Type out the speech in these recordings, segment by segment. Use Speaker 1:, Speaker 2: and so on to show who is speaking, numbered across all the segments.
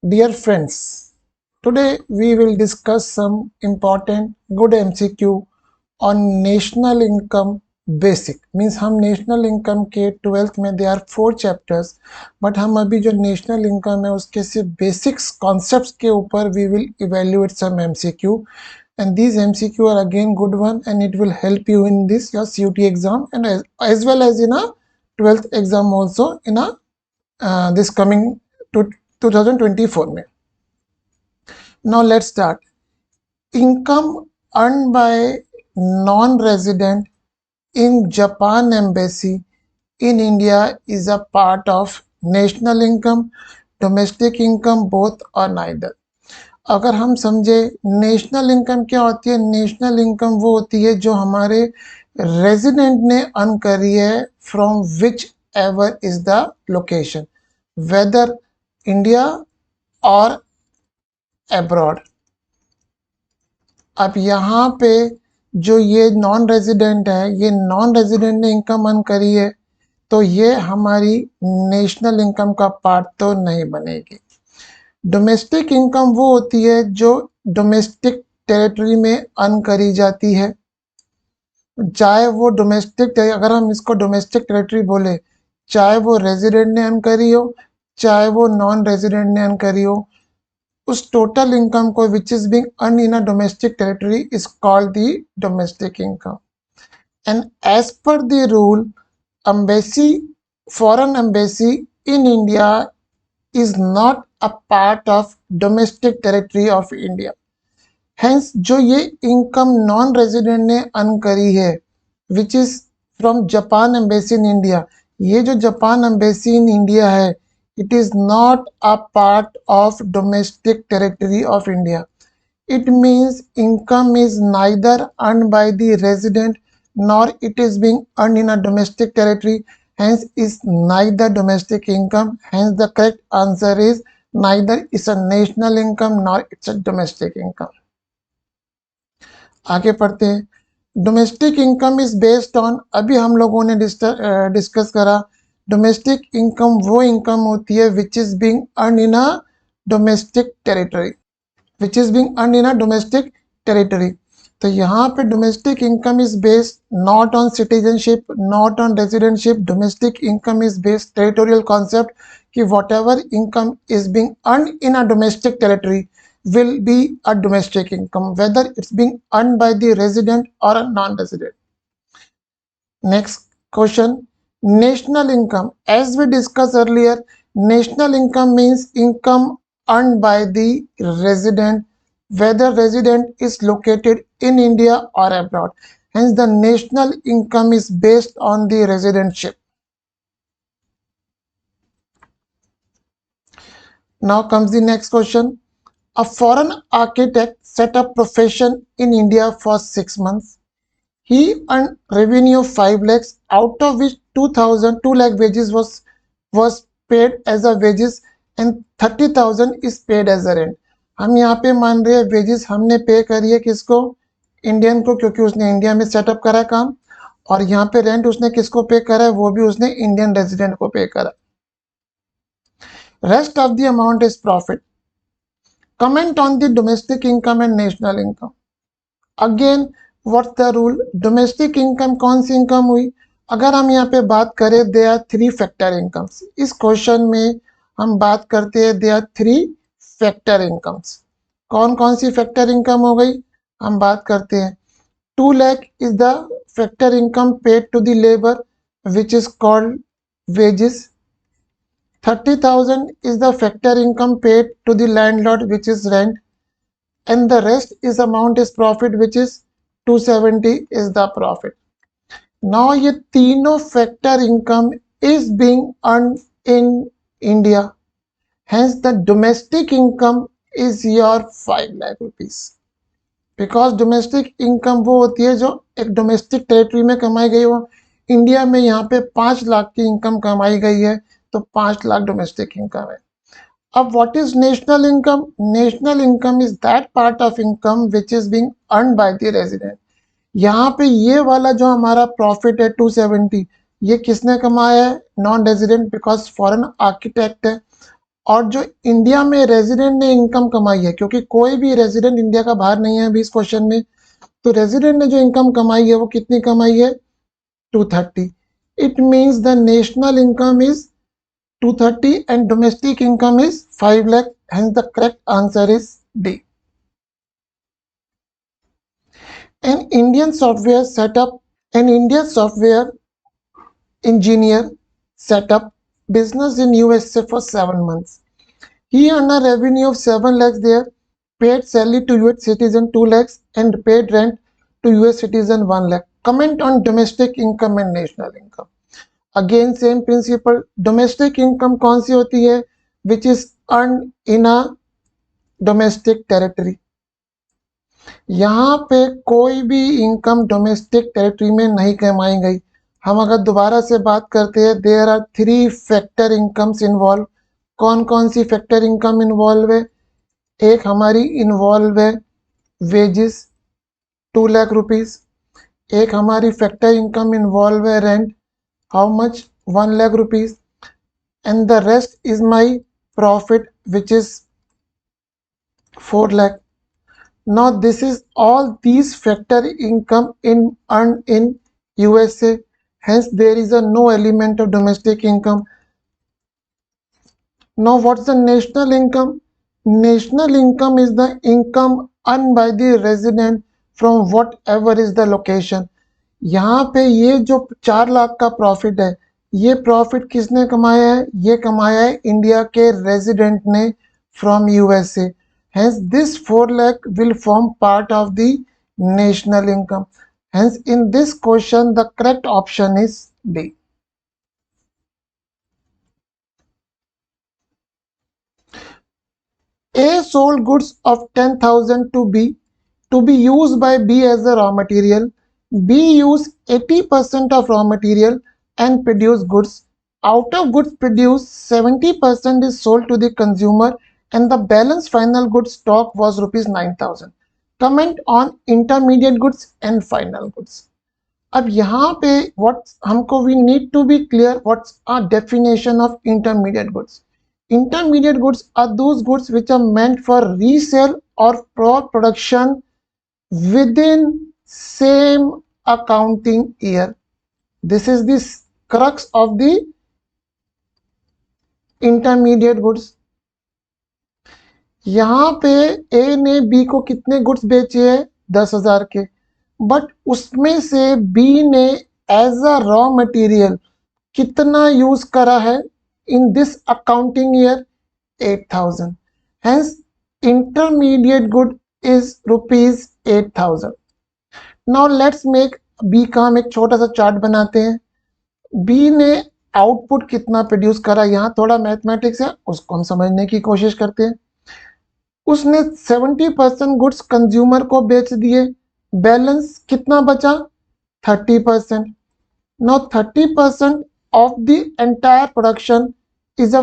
Speaker 1: Dear friends, today we will discuss some important good MCQ on national income basic. Means हम national income के 12th में there are 4 chapters, but हम अभी जो national income है उसके सिर्फ basics concepts के ऊपर we will evaluate some MCQ, and these MCQ are again good one and it will help you in this your CUT exam and as well as in a 12th exam also in a this coming to 2024 में. Now let's start. Income earned by non-resident in Japan Embassy in India is a part of national income, domestic income, both or neither. अगर हम समझे national income क्या होती है, national income वो होती है जो हमारे रेजिडेंट ने अर्न करी है from which ever is the location, weather India और एब्रॉड. अब यहाँ पे जो ये नॉन रेजिडेंट है, ये नॉन रेजिडेंट ने इनकम अर्न करी है, तो ये हमारी नेशनल इनकम का पार्ट तो नहीं बनेगी. डोमेस्टिक इनकम वो होती है जो डोमेस्टिक टेरिटरी में अर्न करी जाती है, चाहे वो डोमेस्टिक, अगर हम इसको डोमेस्टिक टेरिटरी बोले, चाहे वो रेजिडेंट ने अर्न करी हो, चाहे वो नॉन रेजिडेंट ने अर्न करी हो, उस टोटल इनकम को which is being earn in a domestic territory is called the domestic income. And as per the rule, embassy, foreign embassy in India is not a part of domestic territory of India. Hence जो ये income non resident ने earn करी है which is from Japan embassy in India, ये जो Japan embassy in India है, it is not a part of domestic territory of India. It means income is neither earned by the resident nor it is being earned in a domestic territory, hence is neither domestic income. Hence the correct answer is neither is a national income nor it's a domestic income. आगे पढ़ते हैं. Domestic income is based on, अभी हम लोगों ने discuss करा, domestic income वो income होती है which is being earn in a domestic territory, which is being earn in a domestic territory. तो यहाँ पे domestic income is based not on citizenship, not on residentship. Domestic income is based territorial concept कि whatever income is being earn in a domestic territory will be a domestic income, whether it's being earned by the resident or a non-resident. Next question, national income. As we discussed earlier, national income means income earned by the resident, whether resident is located in India or abroad. Hence the national income is based on the residentship. Now comes the next question. A foreign architect set up profession in India for 6 months. He earned revenue of 5 lakhs, out of which 2 lakh wages was paid as a wages and 30,000 is paid as a rent. हम यहाँ पे मान रहे हैं wages हमने पे करी है किसको, इंडियन को, क्योंकि उसने इंडिया में सेटअप करा काम, और यहाँ पे रेंट उसने किसको पे करा है, वो भी उसने इंडियन रेजिडेंट को पे करा. Rest of the amount is profit. Comment on the domestic income and national income. Again, what's the rule? Domestic income कौन सी इनकम हुई? अगर हम यहाँ पे बात करें, there are 3 factor incomes. इस क्वेश्चन में हम बात करते हैं there are 3 factor incomes. कौन कौन सी factor income हो गई, हम बात करते हैं. 2 lakh is the factor income paid to the labor which is called wages. 30,000 is the factor income paid to the landlord which is rent, and the rest is amount is profit which is 270 is the profit. Now ये तीनों factor income is being earned in India, hence the domestic income is your 5 lakh rupees. Because domestic income वो होती है जो एक domestic territory में कमाई गई हो. इंडिया में यहाँ पे 5 लाख की इनकम कमाई गई है, तो 5 लाख डोमेस्टिक इनकम है. अब what is national income? National income is that part of income which is being earn by the resident. यहाँ पे ये वाला जो हमारा प्रॉफिट है 270, ये किसने कमाया है? Non resident, because foreign architect है और जो इंडिया में रेजिडेंट ने इनकम कमाई है, क्योंकि कोई भी रेजिडेंट इंडिया का बाहर नहीं है अभी इस क्वेश्चन में, तो रेजिडेंट ने जो इनकम कमाई है वो कितनी कमाई है? 230. It means the national income is 230 and domestic income is 5 lakh. Hence the correct answer is D. An Indian software engineer set up business in USA for 7 months. He earned a revenue of 7 lakhs there, paid salary to US citizen 2 lakhs and paid rent to US citizen 1 lakh. Comment on domestic income and national income. Again same principle. Domestic income कौन सी होती है? Which is earned in a domestic territory. यहाँ पे कोई भी income domestic territory में नहीं कमाई गई। हम अगर दोबारा से बात करते हैं, there are 3 factor incomes involve. कौन कौन सी फैक्टर इनकम इन्वॉल्व है? एक हमारी इन्वॉल्व है वेजेस 2 लाख रुपीज। एक हमारी फैक्टर इनकम इन्वॉल्व है rent, how much? 1 lakh rupees. And the rest is my profit which is 4 lakh. Now this is all these factor income earned in USA. Hence there is a no element of domestic income. Now what's the national income? National income is the income earned by the resident from whatever is the location. यहाँ पे ये जो 4 लाख का profit है, ये profit किसने कमाया है? ये कमाया है इंडिया के रेजिडेंट ने from USA. Hence this 4 lakh will form part of the national income. Hence in this question the correct option is D. A sold goods of 10,000 to be used by B as a raw material. B used 80% of raw material and produced goods. Out of goods produced, 70% is sold to the consumer and the balance final goods stock was rupees 9,000. Comment on intermediate goods and final goods. अब यहाँ पे what हमको we need to be clear what's our definition of intermediate goods. Intermediate goods are those goods which are meant for resale or production within same accounting year. This is the crux of the intermediate goods. यहाँ पे ए ने B को कितने goods बेचे हैं? 10,000 के, but उसमें से बी ने एज अ रॉ मटेरियल कितना यूज करा है in this accounting year? 8,000. Hence intermediate good is rupees 8,000. Now let's make be का हम एक छोटा सा चार्ट बनाते हैं. बी ने आउटपुट कितना प्रोड्यूस करा, यहाँ थोड़ा मैथमेटिक्स है उसको हम समझने की कोशिश करते हैं. उसने 70% गुड्स कंज्यूमर को बेच दिए, बैलेंस कितना बचा? 30%. Now 30% of the entire production is a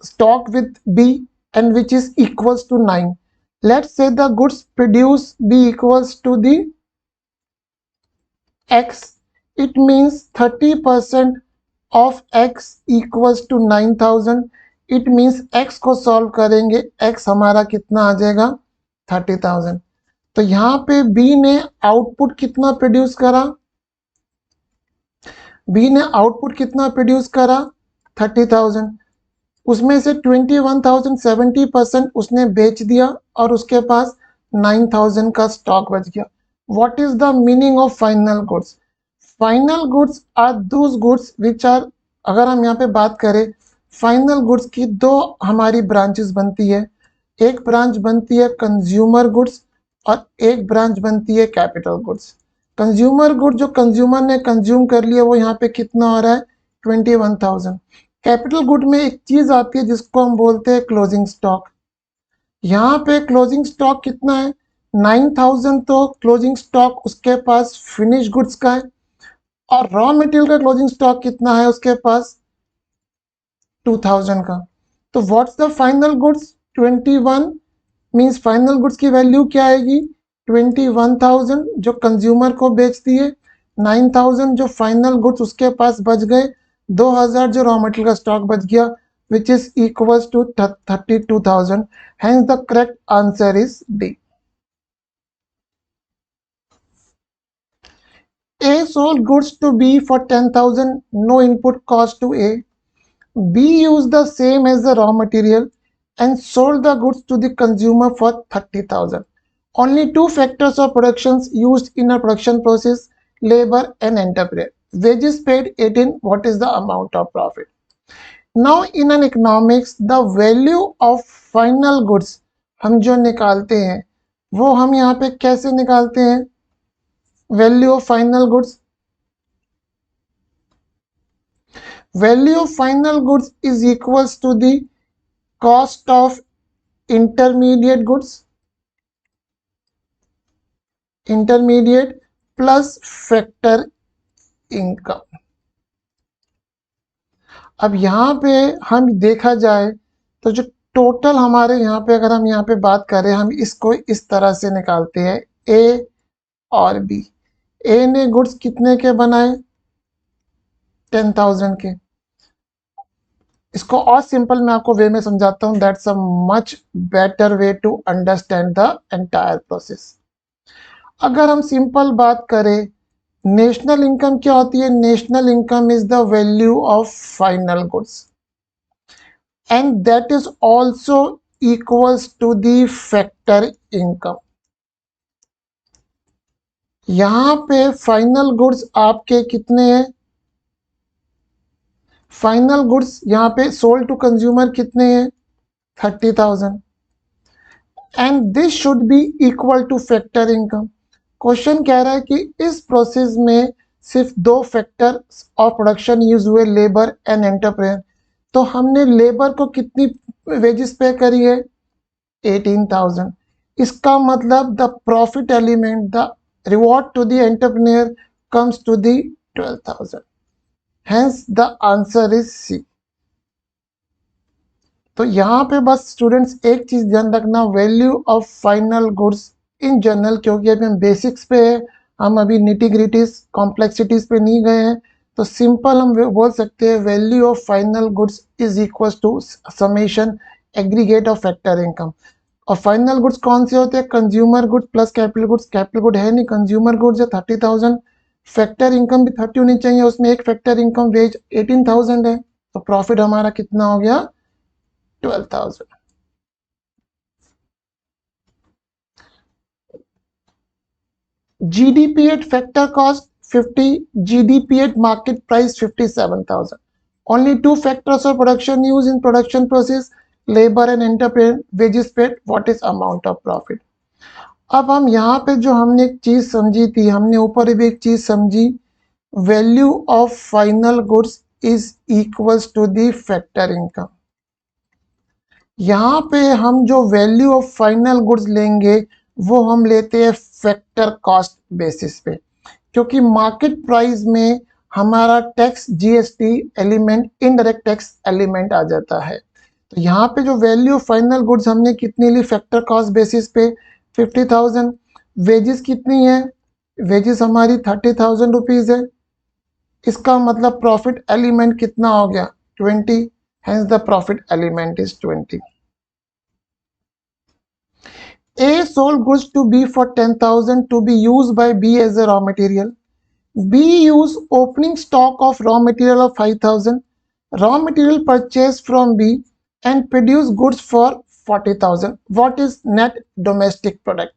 Speaker 1: stock with B and which is equals to 9. Let's say the goods produced B equals to the X. It means 30% of X equals to 9,000. It means X को solve करेंगे, X हमारा कितना आ जाएगा? 30,000. तो यहाँ पे B ने output कितना प्रोड्यूस करा? बी ने आउटपुट कितना प्रोड्यूस करा? 30,000. उसमें से 21,000 70% उसने बेच दिया और उसके पास 9,000 का स्टॉक बच गया. What is the meaning of final goods? Final goods are those goods which are, अगर हम यहाँ पे बात करें फाइनल गुड्स की, दो हमारी ब्रांचेस बनती है. एक ब्रांच बनती है कंज्यूमर गुड्स और एक ब्रांच बनती है कैपिटल गुड्स. कंज्यूमर गुड जो कंज्यूमर ने कंज्यूम कर लिया वो यहाँ पे कितना हो रहा है? 21,000. कैपिटल गुड में एक चीज आती है जिसको हम बोलते हैं क्लोजिंग स्टॉक. यहाँ पे क्लोजिंग स्टॉक कितना है? 9,000. तो क्लोजिंग स्टॉक उसके पास फिनिश गुड्स का है और रॉ मटेरियल का क्लोजिंग स्टॉक कितना है उसके पास? 2,000 का. तो what's the final goods? 21 means final goods की वैल्यू क्या आएगी? 21,000 जो कंज्यूमर को बेच दिए, 9,000 जो फाइनल गुड्स उसके पास बच गए, 2,000 जो रॉ मटेरियल का स्टॉक बच गया, which is equals to 32,000. Hence the correct answer is D. A sold goods to B for 10,000, no input cost to A. B used the same as the raw material and sold the goods to the consumer for 30,000. Only two factors of productions used in a production process: labor and enterprise. Wages paid 18. What is the amount of profit? Now in an economics, the value of final goods हम जो निकालते हैं वो हम यहाँ पे कैसे निकालते हैं? Value of final goods. Value of final goods is equals to the cost of intermediate goods, intermediate plus factor income. अब यहाँ पे हम देखा जाए तो जो टोटल हमारे यहाँ पे अगर हम यहाँ पे बात करें, हम इसको इस तरह से निकालते हैं ए और बी. ए ने गुड्स कितने के बनाए? 10,000 के. इसको और सिंपल मैं आपको वे में समझाता हूँ. That's a much better way to understand the entire process. अगर हम सिंपल बात करें, नेशनल इनकम क्या होती है? National income is the value of final goods and that is also equals to the factor income. यहां पे फाइनल गुड्स आपके कितने हैं? फाइनल गुड्स यहाँ पे सोल्ड टू कंज्यूमर कितने हैं? 30,000. And this should be equal two factor income. Question कह रहा है कि इस प्रोसेस में सिर्फ दो फैक्टर ऑफ प्रोडक्शन यूज हुए, लेबर एंड एंटरप्रेन्योर. तो हमने लेबर को कितनी वेजेस पे करी है? 18,000. इसका मतलब the profit element, the reward to the entrepreneur comes to the 12,000. Hence the answer is C. तो यहाँ पे बस स्टूडेंट्स एक चीज ध्यान रखना, value of final goods in general, क्योंकि अभी हम बेसिक्स पे है, हम अभी निटी ग्रिटीज कॉम्प्लेक्सिटीज पे नहीं गए हैं, तो सिंपल हम बोल सकते हैं value of final goods is equal to summation aggregate of factor income. और फाइनल गुड्स कौन से होते हैं? Consumer goods plus capital goods. Capital good है नहीं, कंज्यूमर गुड्स है 30,000. फैक्टर इनकम भी 30 होनी चाहिए, उसमें एक फैक्टर इनकम वेज 18,000 है, तो प्रॉफिट हमारा कितना हो गया? 12,000. GDP at factor cost 50, GDP at market price 57,000. Only two factors of production used in production process: labor and enterprise. Wages paid. What is amount of profit? अब हम यहाँ पे जो हमने एक चीज समझी थी, हमने ऊपर भी एक चीज समझी, value of final goods is equals to the factor income. यहाँ पे हम जो वैल्यू ऑफ फाइनल गुड्स लेंगे वो हम लेते हैं फैक्टर कॉस्ट बेसिस पे, क्योंकि मार्केट प्राइस में हमारा tax GST element, indirect tax element आ जाता है. तो यहाँ पे जो वैल्यू ऑफ फाइनल गुड्स हमने कितनी ली? फैक्टर कॉस्ट बेसिस पे 50,000. वेजेस कितनी है? वेजेस हमारी 30,000 रुपीज है. इसका मतलब प्रॉफिट एलिमेंट कितना हो गया? 20. Hence the profit element is 20. A sold goods to B for 10,000 to be used by B as a raw material. B used opening stock of raw material of 5,000. Raw material purchased from B and produced goods for 40,000. What is net domestic product?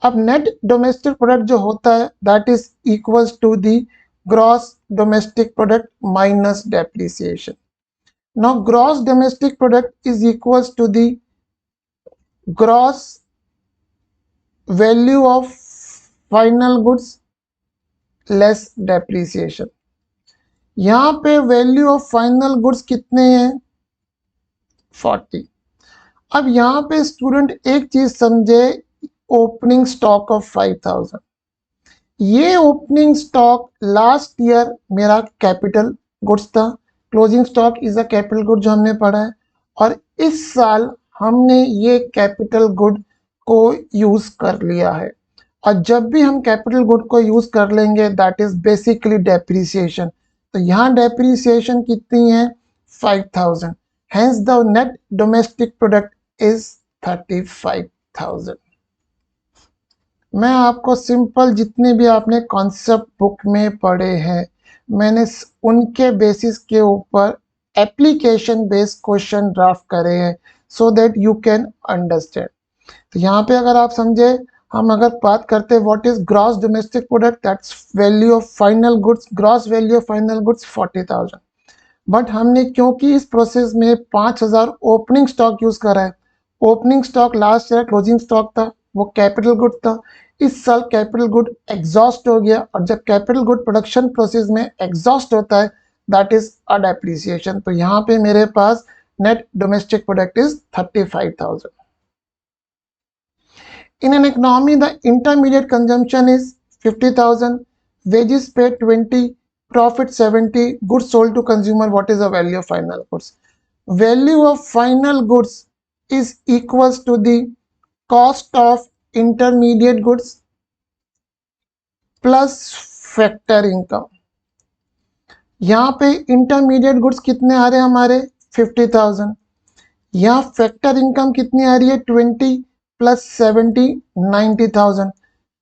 Speaker 1: अब net domestic product जो होता है that is equals to the gross domestic product minus depreciation. Now gross domestic product is equals to the gross value of final goods less depreciation. यहाँ पे value of final goods कितने हैं? 40. अब यहाँ पे स्टूडेंट एक चीज समझे, ओपनिंग स्टॉक ऑफ 5,000. ये ओपनिंग स्टॉक लास्ट ईयर मेरा कैपिटल गुड्स था. Closing stock is a capital good जो हमने पढ़ा है, और इस साल हमने ये कैपिटल गुड को यूज कर लिया है. और जब भी हम कैपिटल गुड को यूज कर लेंगे दैट इज बेसिकली डेप्रिसिएशन. तो यहाँ डेप्रिसिएशन कितनी है? 5,000. Hence the net domestic product is 35,000. मैं आपको सिंपल जितने भी आपने कॉन्सेप्ट बुक में पढ़े हैं मैंने उनके बेसिस के ऊपर एप्लीकेशन बेस्ड क्वेश्चन ड्राफ्ट करे हैं so that you can understand. तो यहाँ पे अगर आप समझे, हम अगर बात करते हैं what is gross domestic product, that's value of final goods, gross value of final goods 40,000। But हमने क्योंकि इस प्रोसेस में 5,000 ओपनिंग स्टॉक यूज करा है, opening stock last year closing stock था, वो कैपिटल गुड था। इस साल कैपिटल गुड एग्जॉस्ट हो गया, और जब कैपिटल गुड प्रोडक्शन प्रोसेस में एग्जॉस्ट होता है दैट इज अ डेप्रिसिएशन। तो यहाँ पे मेरे पास net domestic product is 35,000। In an economy, the intermediate consumption is 50,000, wages paid 20, profit 70, goods sold to consumer. What is the value of final goods? Value of final goods is equals to the cost of intermediate goods plus factor income. यहाँ पे intermediate goods कितने आ रहे हैं हमारे 50,000, यहाँ factor income कितनी आ रही है 20 प्लस 70 90,000।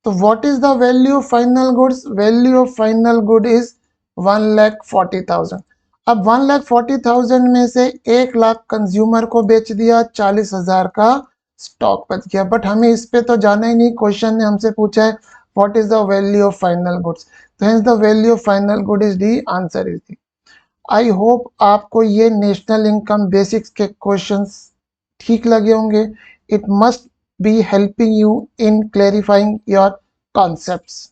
Speaker 1: तो what is the value of final goods? Value of final good is 1,40,000। अब 1,40,000 में से 1 लाख कंज्यूमर को बेच दिया, 40,000 का स्टॉक बच गया। बट हमें इस पे तो जाना ही नहीं, क्वेश्चन ने हमसे पूछा है what is the value of final goods, तो hence the value of final good is D, answer is D. I hope आपको ये नेशनल इनकम बेसिक्स के क्वेश्चंस ठीक लगे होंगे। It must be helping you in clarifying your concepts.